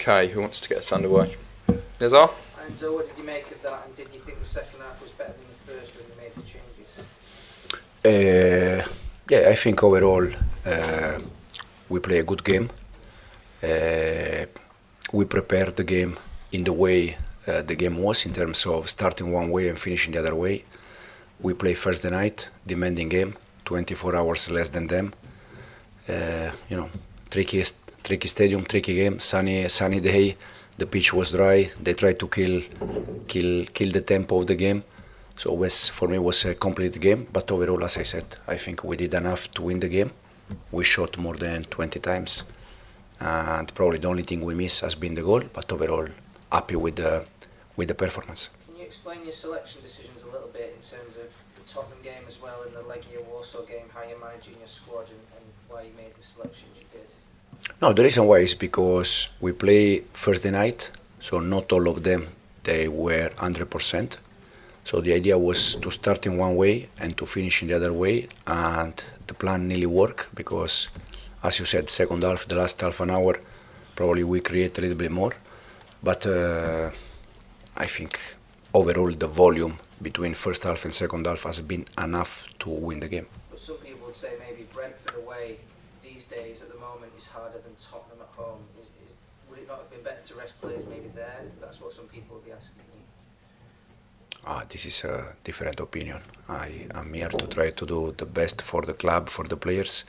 Okay, who wants to get us underway? Nizar? And so what did you make of that, and did you think the second half was better than the first when you made the changes? Yeah, I think overall we play a good game. We prepared the game in the way the game was, in terms of starting one way and finishing the other way. We play Thursday night, demanding game, 24 hours less than them. Tricky stadium, tricky game, sunny day. The pitch was dry. They tried to kill the tempo of the game. So for me, it was a complete game. But overall, as I said, I think we did enough to win the game. We shot more than 20 times, and probably the only thing we missed has been the goal. But overall, happy with the performance. Can you explain your selection decisions a little bit in terms of the Tottenham game as well, and the Legia Warsaw game, how you're managing your squad and why you made the selections you did? No, the reason why is because we play Thursday night, so not all of them, they were 100%. So the idea was to start in one way and to finish in the other way, and the plan nearly worked because, as you said, second half, the last half an hour, probably we create a little bit more. But I think overall the volume between first half and second half has been enough to win the game. But some people would say maybe Brentford away these days at the moment is harder than Tottenham at home. Would it not have been better to rest players maybe there? That's what some people would be asking me. This is a different opinion. I'm here to try to do the best for the club, for the players,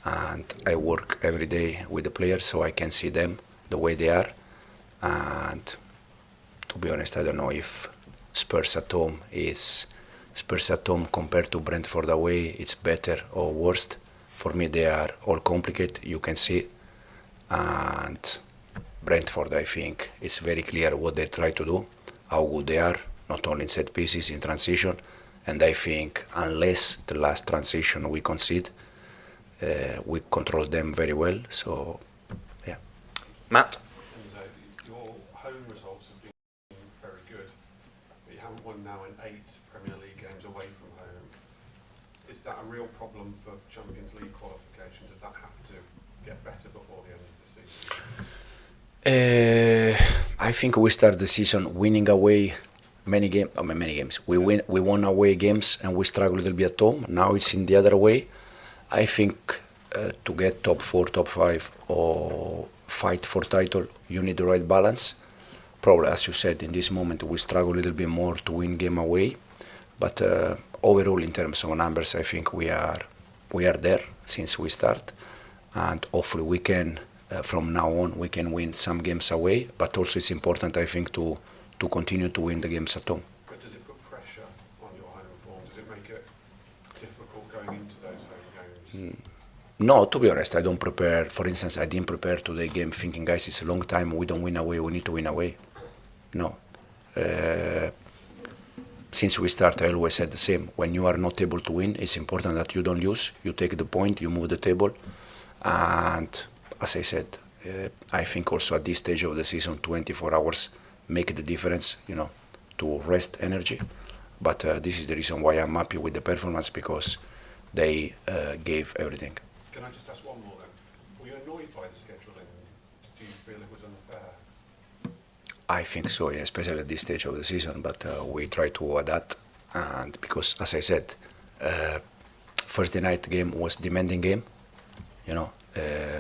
and I work every day with the players so I can see them the way they are. And to be honest, I don't know if Spurs at home compared to Brentford away, it's better or worse. For me, they are all complicated, you can see. And Brentford, I think, it's very clear what they try to do, how good they are, not only in set pieces, in transition. And I think unless the last transition we concede, we control them very well. So, yeah. Matt? Your home results have been very good, but you haven't won now in 8 Premier League games away from home. Is that a real problem for Champions League qualification? Does that have to get better before the end of the season? I think we start the season winning away many games. We won away games and we struggle a little bit at home. Now it's in the other way. I think to get top 4, top 5, or fight for title, you need the right balance. Probably, as you said, in this moment we struggle a little bit more to win game away. But overall, in terms of numbers, I think we are there since we start, and hopefully we can. From now on, we can win some games away, but also it's important, I think, to continue to win the games at home. But does it put pressure on your home form? Does it make it difficult going into those home games? No, to be honest, I don't prepare. For instance, I didn't prepare today game thinking, guys, it's a long time, we don't win away, we need to win away. No. Since we start, I always said the same. When you are not able to win, it's important that you don't lose. You take the point, you move the table, and as I said, I think also at this stage of the season, 24 hours make the difference, to rest energy. But this is the reason why I'm happy with the performance, because they gave everything. Can I just ask one more then? Were you annoyed by the scheduling? Do you feel it was unfair? I think so, yeah, especially at this stage of the season. But we try to adapt, and because, as I said, Thursday night game was demanding game.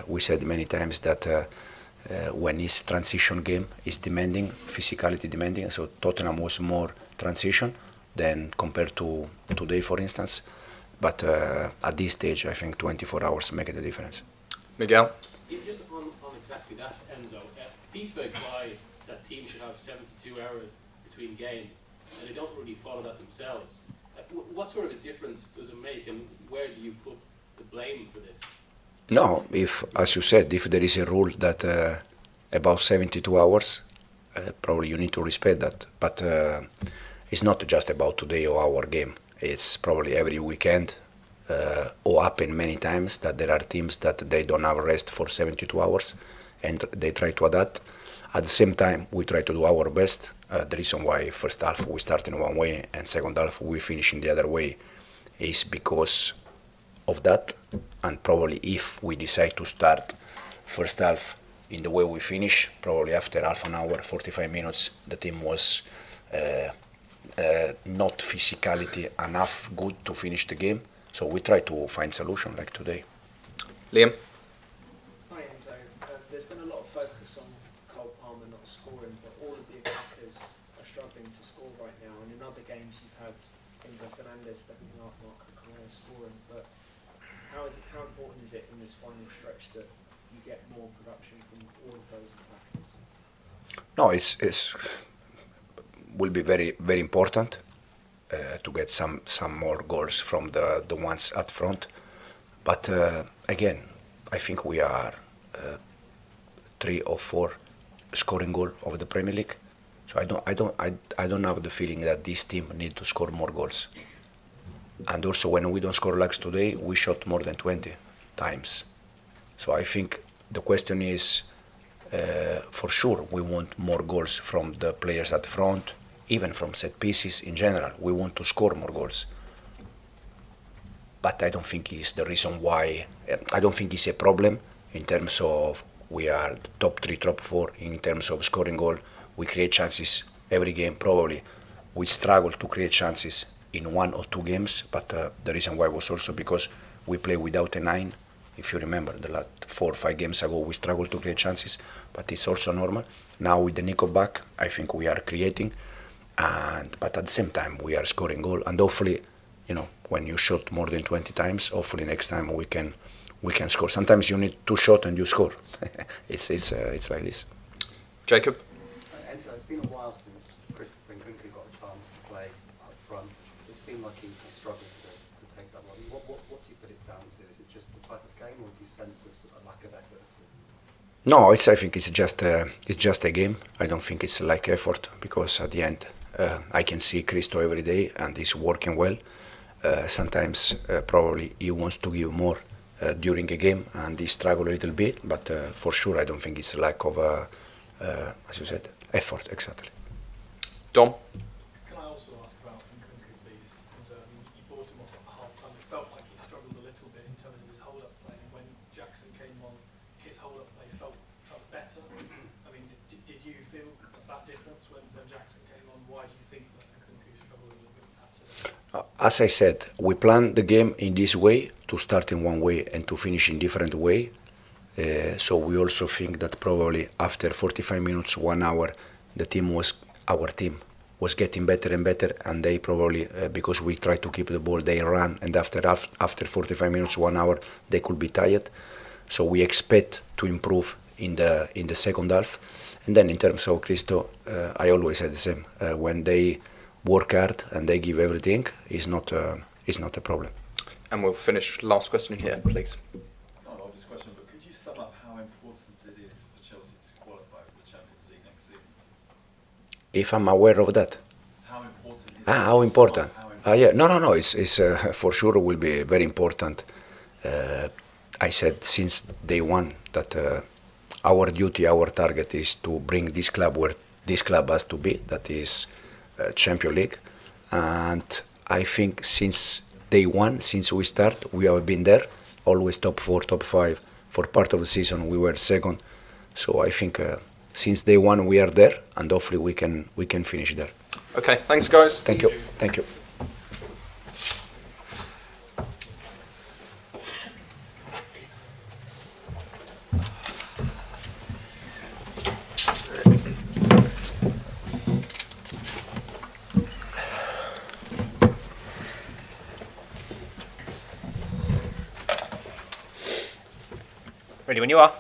We said many times that when it's transition game, it's demanding, physicality demanding. So Tottenham was more transition than compared to today, for instance. But at this stage, I think 24 hours make the difference. Miguel? Just on exactly that, Enzo, FIFA implied that teams should have 72 hours between games, and they don't really follow that themselves. What sort of a difference does it make, and where do you put the blame for this? No, as you said, if there is a rule that about 72 hours, probably you need to respect that. But it's not just about today or our game. It's probably every weekend or happen many times that there are teams that they don't have rest for 72 hours and they try to adapt. At the same time, we try to do our best. The reason why first half we start in one way and second half we finish in the other way is because of that. And probably if we decide to start first half in the way we finish. Probably after half an hour, 45 minutes, the team was not physicality enough good to finish the game. So we try to find solution like today. Liam? Hi Enzo. There's been a lot of focus on Cole Palmer not scoring, but all of the attackers are struggling to score right now. And in other games, you've had Enzo Fernandez stepping up, Marco Correa scoring. But how important is it in this final stretch that you get more production from all of those attackers? No, it's will be very very important to get some more goals from the ones at front. But again, I think we are 3 or 4 scoring goal of the Premier League. So I don't have the feeling that this team need to score more goals. And also when we don't score like today, we shot more than 20 times. So I think the question is, for sure, we want more goals from the players at front, even from set pieces in general. We want to score more goals. But I don't think it's the reason why. I don't think it's a problem in terms of we are top 3, top 4 in terms of scoring goal. We create chances every game. Probably we struggle to create chances in 1 or 2 games, but the reason why was also because we play without a 9. If you remember, the last 4 or 5 games ago, we struggled to create chances, but it's also normal. Now with the Nico back, I think we are creating, but at the same time, we are scoring goal. And hopefully, when you shot more than 20 times, hopefully next time we can score. Sometimes you need 2 shots and you score. It's like this. Jacob? Enzo, it's been a while since Christopher Nkunku got a chance to play up front. It seemed like he struggled to take that one. What do you put it down to? Is it just the type of game, or do you sense a lack of effort? No, I think it's just a game. I don't think it's like effort, because at the end I can see Christo every day and he's working well. Sometimes probably he wants to give more during a game and he struggle a little bit, but for sure I don't think it's a lack of, as you said, effort, exactly. Dom? Can I also ask about Nkunku, please? Because, you brought him off at half-time. It felt like he struggled a little bit in terms of his hold-up play, and when Jackson came on, his hold-up play felt better. I mean, did you feel that difference when Jackson came on? Why do you think that Nkunku struggled a little bit with that today? As I said, we planned the game in this way, to start in one way and to finish in different way. So we also think that probably after 45 minutes, 1 hour, our team was getting better and better, and they probably, because we try to keep the ball, they run, and after 45 minutes, 1 hour, they could be tired. So we expect to improve in the second half. And then in terms of Christo, I always say the same. When they work hard and they give everything, it's not a problem. And we'll finish last question here, please. Not an obvious question, but could you sum up how important it is for Chelsea to qualify for the Champions League next season? If I'm aware of that. How important is it? How important? How important? Yeah, no. It's for sure will be very important. I said since day one that our duty, our target is to bring this club where this club has to be. That is Champions League, and I think since day one, since we start, we have been there, always top 4, top 5. For part of the season, we were second. So I think since day one, we are there, and hopefully we can finish there. Okay, thanks guys. Thank you. Thank you. Ready when you are.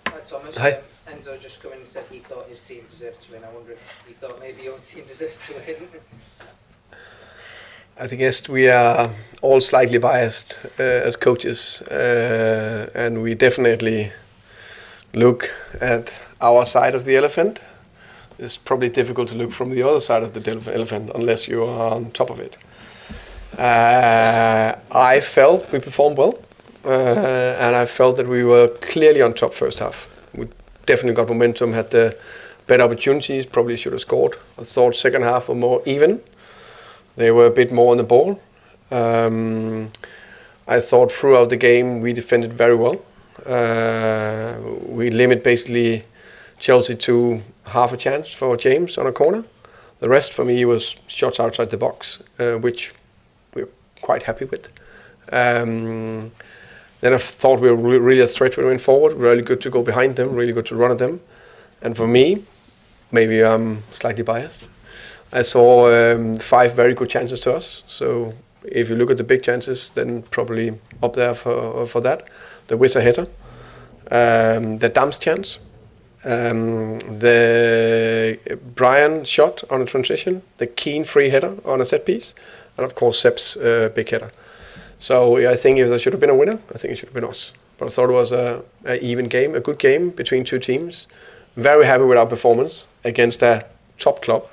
Hi Thomas. Hi. Enzo just come in and said he thought his team deserved to win. I wonder if you thought maybe your team deserved to win. I guess we are all slightly biased as coaches, and we definitely look at our side of the elephant. It's probably difficult to look from the other side of the elephant unless you are on top of it. I felt we performed well, and I felt that we were clearly on top first half. We definitely got momentum, had the better opportunities, probably should have scored. I thought second half were more even. They were a bit more on the ball. I thought throughout the game we defended very well. We limit basically Chelsea to half a chance for James on a corner. The rest for me was shots outside the box, which we're quite happy with. Then I thought we were really a threat when we went forward. Really good to go behind them, really good to run at them. And for me, maybe I'm slightly biased, I saw 5 very good chances to us. So if you look at the big chances, then probably up there for that. The Wizard header, the Dams chance, the Brian shot on a transition, the Keane free header on a set piece, and of course Sepp's big header. So I think if there should have been a winner, I think it should have been us. But I thought it was a even game, a good game between two teams. Very happy with our performance against a top club.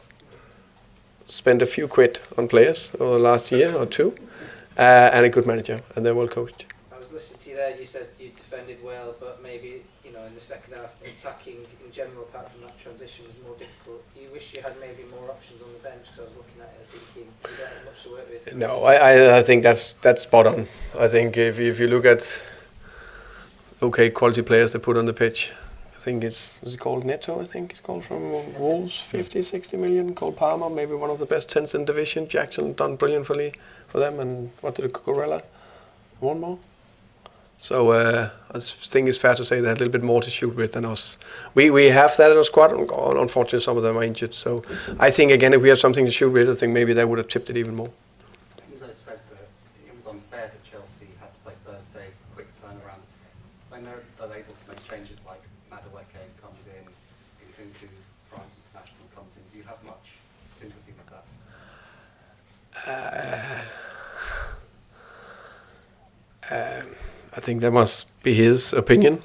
Spent a few quid on players over the last year or two, and a good manager, and they're well coached. I was listening to you there. You said you defended well, but maybe in the second half, attacking in general, apart from that transition, was more difficult. You wish you had maybe more options on the bench, because I was looking at it thinking you don't have much to work with. No, I think that's spot on. I think if you look at quality players they put on the pitch, I think was it called Neto? I think it's called from Wolves, 50, 60 million. Cole Palmer, maybe one of the best 10s in the division. Jackson done brilliantly for them, and what did Cucurella? One more. So I think it's fair to say they had a little bit more to shoot with than us. We have that in our squad. Unfortunately, some of them are injured. So I think again, if we had something to shoot with, I think maybe they would have tipped it even more. Enzo said that it was unfair that Chelsea had to play Thursday, quick turnaround. When they're able to make changes like Madueke comes in, into France International comes in, do you have much sympathy with that? I think that must be his opinion.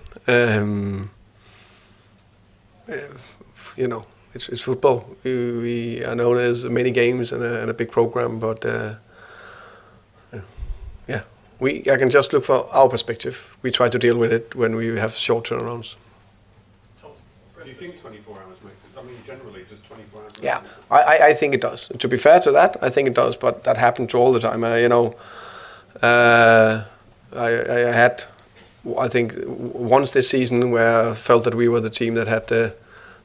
It's football. I know there's many games and a big program, but I can just look for our perspective. We try to deal with it when we have short turnarounds. Do you think 24 hours makes it? I mean, generally, just 24 hours. Yeah, I think it does. To be fair to that, I think it does, but that happens all the time. I had, I think, once this season where I felt that we were the team that had the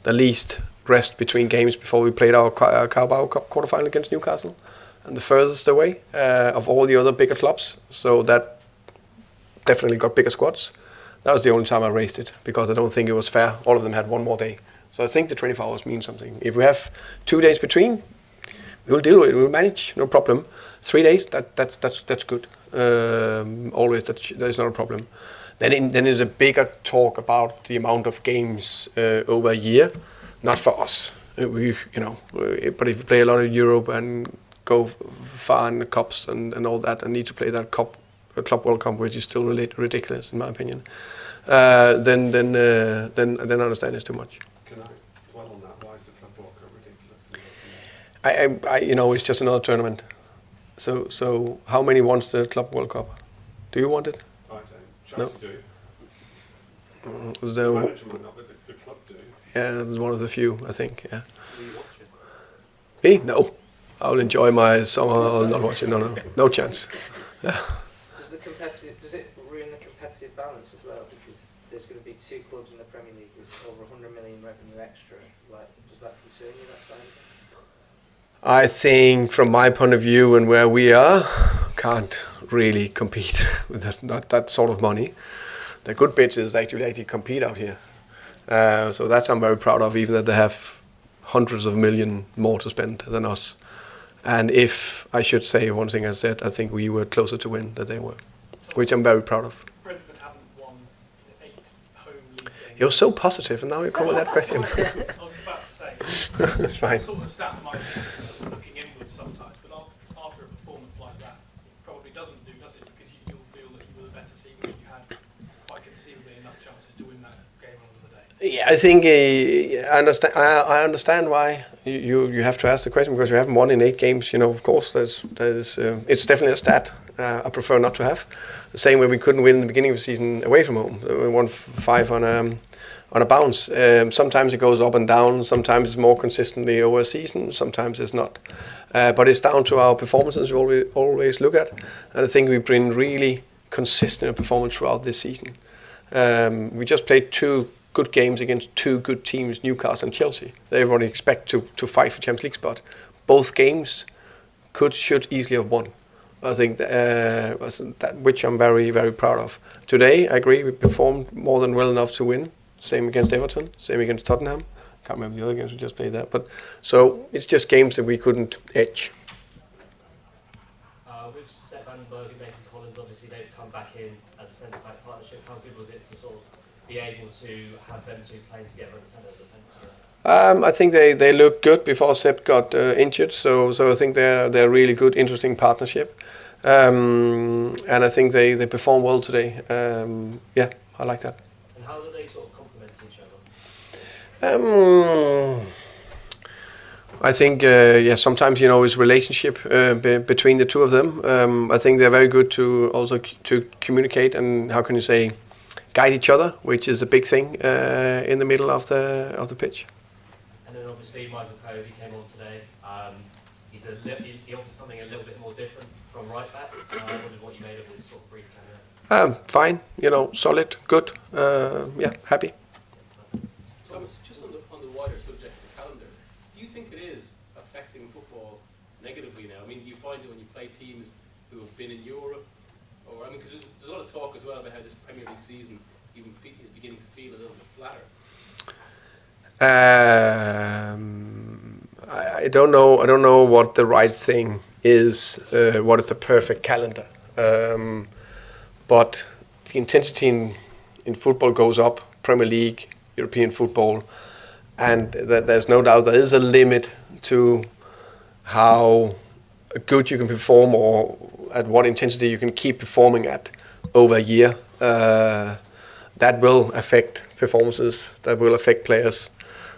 least rest between games before we played our Carabao Cup quarterfinal against Newcastle, and the furthest away of all the other bigger clubs. So that definitely got bigger squads. That was the only time I raised it, because I don't think it was fair. All of them had one more day. So I think the 24 hours means something. If we have 2 days between, we'll deal with it, we'll manage, no problem. 3 days, that's good. Always, that is not a problem. Then there's a bigger talk about the amount of games over a year, not for us. But if you play a lot of Europe and go far in the cups and all that, and need to play that Club World Cup, which is still ridiculous in my opinion, then I understand it's too much. Can I dwell on that? Why is the Club World Cup ridiculous? It's just another tournament. So how many wants the Club World Cup? Do you want it? I don't. Chelsea do. The The manager might not, but the club do. Yeah, it's one of the few, I think. Yeah. Do you watch it? Me? No. I'll enjoy my summer. I'll not watch it. No chance. Yeah. Does it ruin the competitive balance as well? Because there's going to be 2 clubs in the Premier League with over 100 million revenue extra. Does that concern you? That side of it? I think, from my point of view and where we are, can't really compete with that sort of money. The good bits is actually compete out here. So that's I'm very proud of, even that they have hundreds of million more to spend than us. And if I should say one thing I said, I think we were closer to win than they were, which I'm very proud of. Brentford haven't won 8 home league games. You're so positive, and now you come with that question. I was about to say, It's fine. sort of stat might be looking inwards sometimes, but after a performance like that, it probably doesn't do, does it? Because you'll feel that you were the better team and you had quite conceivably enough chances to win that game on the day. Yeah, I think I understand why you have to ask the question, because you haven't won in 8 games. Of course, it's definitely a stat I prefer not to have. The same way we couldn't win in the beginning of the season away from home. We won 5 on a bounce. Sometimes it goes up and down. Sometimes it's more consistently over a season. Sometimes it's not. But it's down to our performances we always look at. And I think we've been really consistent in performance throughout this season. We just played 2 good games against 2 good teams, Newcastle and Chelsea. So everybody expect to fight for Champions League spot. Both games should easily have won. I think that which I'm very, very proud of. Today, I agree, we performed more than well enough to win. Same against Everton, same against Tottenham. Can't remember the other games we just played there. But so it's just games that we couldn't edge. With Seth Vandenberg and Nathan Collins, obviously they've come back in as a centre-back partnership. How good was it to sort of be able to have them two playing together in the centre of the defence? I think they looked good before Sepp got injured, so I think they're a really good, interesting partnership, and I think they perform well today. Yeah, I like that. And how do they sort of complement each other? I think sometimes it's relationship between the two of them. I think they're very good to also to communicate and how can you say guide each other, which is a big thing in the middle of the pitch. And then obviously Michael Cody came on today. He offers something a little bit more different from right back. I wondered what you made of his sort of brief cameo. Fine, solid, good. Yeah, happy. Thomas, just on the wider subject of the calendar, do you think it is affecting football negatively now? I mean, do you find that when you play teams who have been in Europe, or because there's a lot of talk as well about how this Premier League season even is beginning to feel a little bit flatter. I don't know what the right thing is. What is the perfect calendar? But the intensity in football goes up. Premier League, European football, and there's no doubt there is a limit to how good you can perform or at what intensity you can keep performing at over a year. That will affect performances. That will affect players.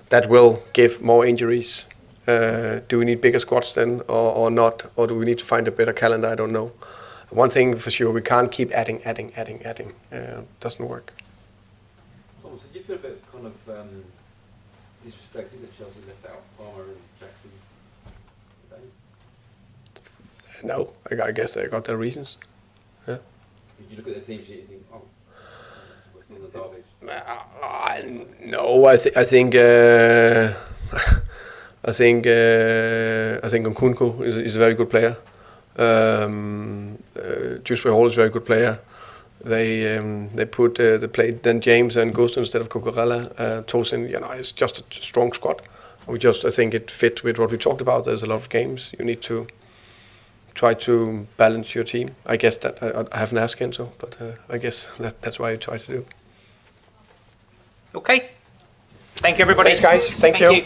That will give more injuries. Do we need bigger squads then or not? Or do we need to find a better calendar? I don't know. One thing for sure, we can't keep adding. Doesn't work. Thomas, did you feel a bit kind of disrespected that Chelsea left out Palmer and Jackson today? No, I guess they got their reasons. Yeah. Did you look at the team sheet and think, oh, what's on the derby? No, I think Nkunku is a very good player. Jusper Hall is a very good player. They played then James and Gusto instead of Cucurella. Tosin, it's just a strong squad. I think it fit with what we talked about. There's a lot of games. You need to try to balance your team. I guess that I haven't asked Enzo, but I guess that's why I try to do. Okay. Thank you, everybody. Thanks, guys. Thank you.